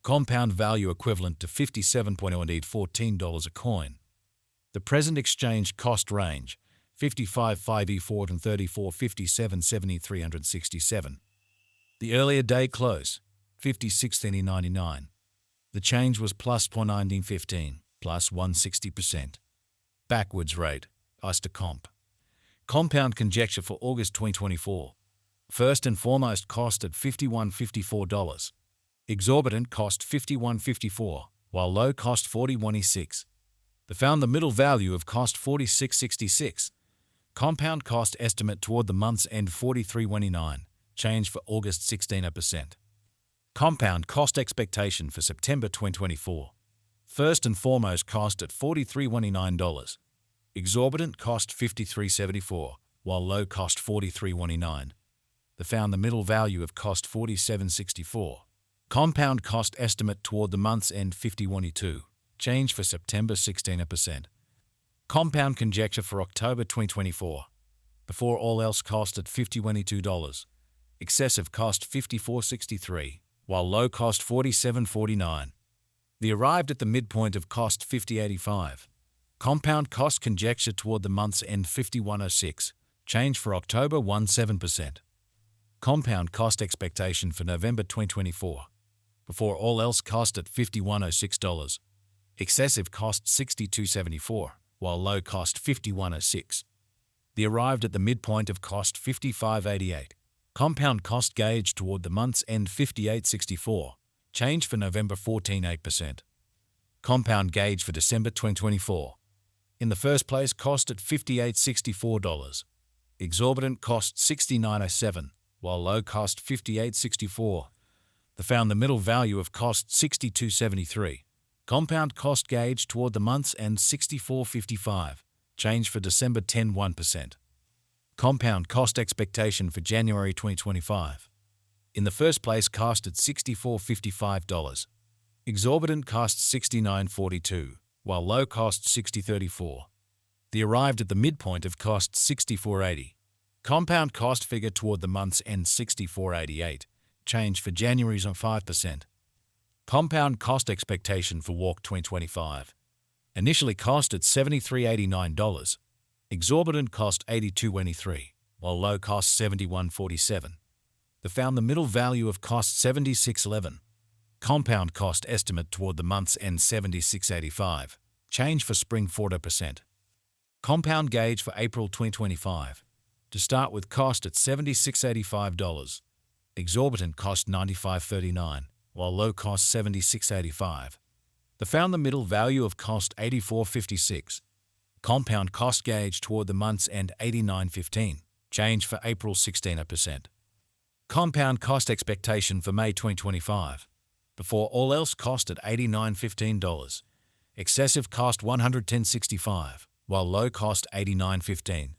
Compound value equivalent to $57.14 a coin. The present exchange cost range 55.5E4 and 34.57 367. The earlier day close 56.99. The change was plus 0.1915, plus 160%. Backwards rate, Oyster Comp. Compound conjecture for August 2024. First and foremost cost at $51.54. Exorbitant cost $51.54, while low cost $41.06. They found the middle value of cost $46.66. Compound cost estimate toward the month's end $43.29. Change for August 16%. Compound cost expectation for September 2024. First and foremost cost at $43.29. Exorbitant cost $53.74, while low cost $43.29. They found the middle value of cost $47.64. Compound cost estimate toward the month's end $51.02. Change for September 16%. Compound conjecture for October 2024. Before all else cost at $51.02. Excessive cost $54.63, while low cost $47.49. They arrived at the midpoint of cost $50.85. Compound cost conjecture toward the month's end $51.06. Change for October 17%. Compound cost expectation for November 2024. Before all else cost at $51.06. Excessive cost $62.74, while low cost $51.06. They arrived at the midpoint of cost $55.88. Compound cost gauge toward the month's end $58.64. Change for November 14.8%. Compound gauge for December 2024. In the first place cost at $58.64. Exorbitant cost $69.07, while low cost $58.64. They found the middle value of cost $62.73. Compound cost gauge toward the month's end $64.55. Change for December 10.1%. Compound cost expectation for January 2025. In the first place cost at $64.55. Exorbitant cost $69.42, while low cost $60.34. They arrived at the midpoint of cost $64.80. Compound cost figure toward the month's end $64.88. Change for January's on 5%. Compound cost expectation for Walk 2025. Initially cost at $73.89. Exorbitant cost $82.23, while low cost $71.47. They found the middle value of cost $76.11. Compound cost estimate toward the month's end $76.85. Change for spring 40%. Compound gauge for April 2025. To start with cost at $76.85. Exorbitant cost $95.39, while low cost $76.85. They found the middle value of cost $84.56. Compound cost gauge toward the month's end $89.15. Change for April 16%. Compound cost expectation for May 2025. Before all else cost at $89.15. Excessive cost $110.65, while low cost $89.15.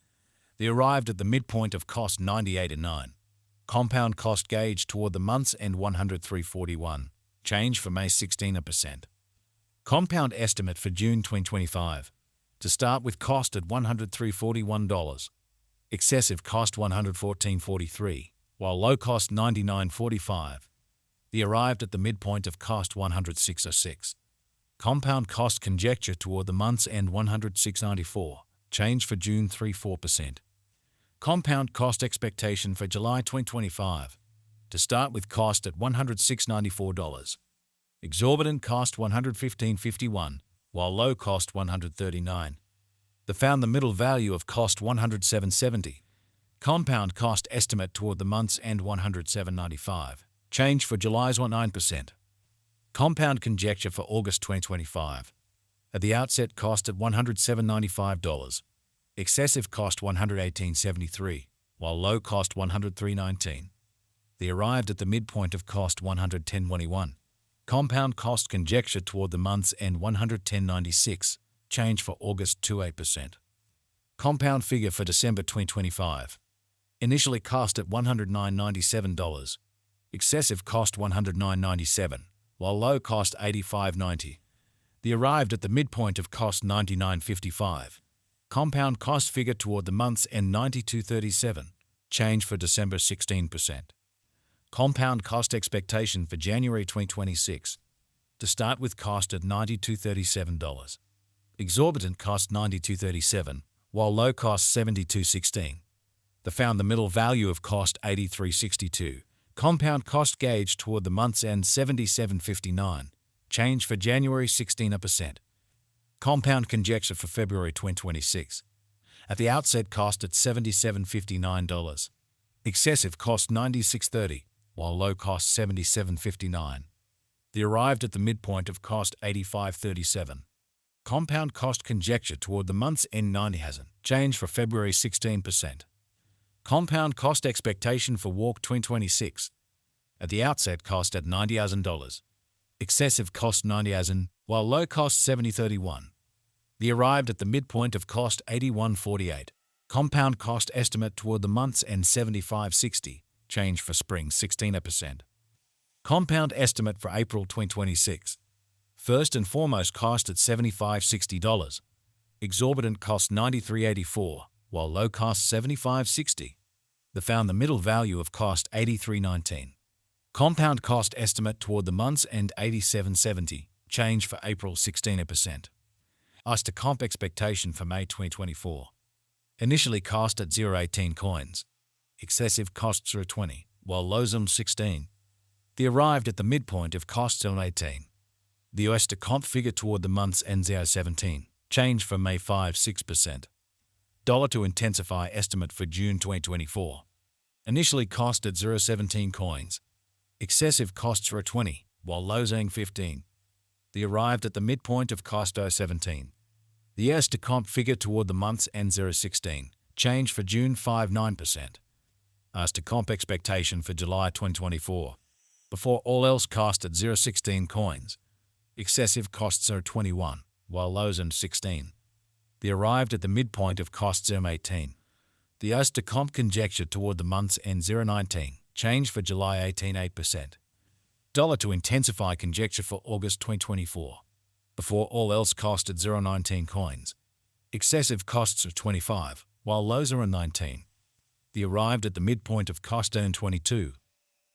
They arrived at the midpoint of cost $98.09. Compound cost gauge toward the month's end $103.41. Change for May 16%. Compound estimate for June 2025. To start with cost at $103.41. Excessive cost $114.43, while low cost $99.45. They arrived at the midpoint of cost $106.06. Compound cost conjecture toward the month's end $106.94. Change for June 3.4%. Compound cost expectation for July 2025. To start with cost at $106.94. Exorbitant cost $115.51, while low cost $139. They found the middle value of cost $107.70. Compound cost estimate toward the month's end $107.95. Change for July's 9%. Compound conjecture for August 2025. At the outset cost at $107.95. Excessive cost $118.73, while low cost $103.19. They arrived at the midpoint of cost $110.21. Compound cost conjecture toward the month's end $110.96. Change for August 2.8%. Compound figure for December 2025. Initially cost at $109.97. Excessive cost $109.97, while low cost $85.90. They arrived at the midpoint of cost $99.55. Compound cost figure toward the month's end $92.37. Change for December 16%. Compound cost expectation for January 2026. To start with, cost at $92.37. Exorbitant cost $92.37, while low cost $72.16. They found the middle value of cost $83.62. Compound cost gauge toward the month's end $77.59. Change for January 16%. Compound conjecture for February 2026. At the outset, cost at $77.59. Excessive cost $96.30, while low cost $77.59. They arrived at the midpoint of cost $85.37. Compound cost conjecture toward the month's end 90 hasn't changed for February 16%. Compound cost expectation for WARC 2026. At the outset, cost at $90,000. Excessive cost $90,000, while low cost $70.31. They arrived at the midpoint of cost $81.48. Compound cost estimate toward the month's end $75.60. Change for spring 16%. Compound estimate for April 2026. First and foremost, cost at $75.60. Exorbitant cost $93.84, while low cost $75.60. They found the middle value of cost $83.19. Compound cost estimate toward the month's end $87.70. Change for April 16%. As to comp expectation for May 2024. Initially cost at 0.18 coins. Excessive cost 0.20, while low 16. They arrived at the midpoint of cost 0.18. The US to comp figure toward the month's end 0.17. Change for May 6%. Dollar to intensify estimate for June 2024. Initially cost at 0.17 coins. Excessive costs 0.20, while low 15. They arrived at the midpoint of cost 0.17. The US to comp figure toward the month's end 0.16. Change for June 9%. As to comp expectation for July 2024. Before all else, cost at 0.16 coins. Excessive costs 0.21, while lows 16. They arrived at the midpoint of cost 0.18. The US to comp conjecture toward the month's end 0.19. Change for July 8%. Dollar to intensify conjecture for August 2024. Before all else, cost at 0.19 coins. Excessive costs 25, while lows 19. They arrived at the midpoint of cost 22.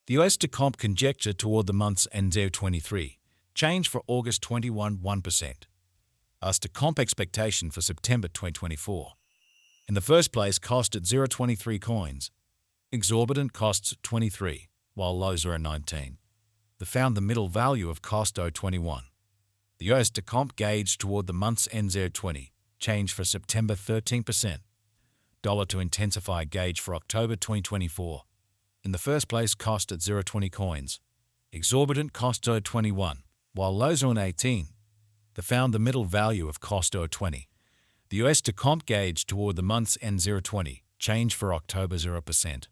The US to comp conjecture toward the month's end 0.23. Change for August 1%. As to comp expectation for September 2024. In the first place, cost at 0.23 coins. Exorbitant costs 23, while lows are 19. They found the middle value of cost 0.21. The US to comp gauge toward the month's end 0.20. Change for September 13%. Dollar to intensify gauge for October 2024. In the first place, cost at 0.20 coins. Exorbitant cost 0.21, while lows are 18. They found the middle value of cost 0.20. The US to comp gauge toward the month's end 0.20. Change for October 0%.